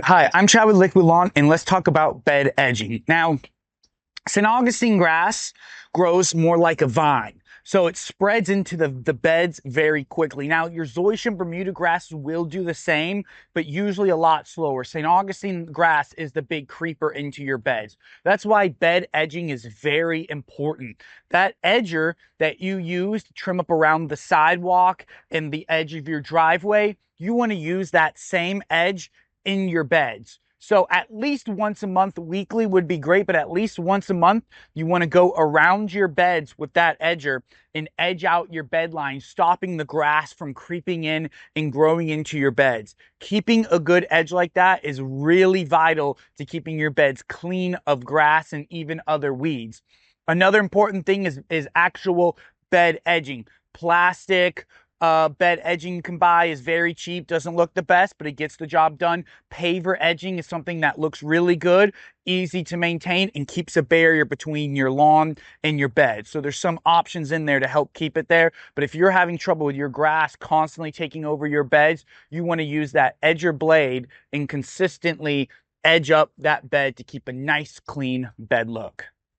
Hi, I'm Chad with Liquid Lawn, and let's talk about bed edging. Now, St. Augustine grass grows more like a vine, so it spreads into the beds very quickly. Now, your zoysia and Bermuda grass will do the same, but usually a lot slower. St. Augustine grass is the big creeper into your beds. That's why bed edging is very important. That edger that you use to trim up around the sidewalk and the edge of your driveway, you want to use that same edge in your beds. So at least once a month, weekly would be great, but at least once a month, you want to go around your beds with that edger and edge out your bed line, stopping the grass from creeping in and growing into your beds. Keeping a good edge like that is really vital to keeping your beds clean of grass and even other weeds. Another important thing is actual bed edging. Plastic, bed edging you can buy is very cheap, doesn't look the best, but it gets the job done. Paver edging is something that looks really good, easy to maintain, and keeps a barrier between your lawn and your bed. So there's some options in there to help keep it there. But if you're having trouble with your grass constantly taking over your beds, you want to use that edger blade and consistently edge up that bed to keep a nice, clean bed look.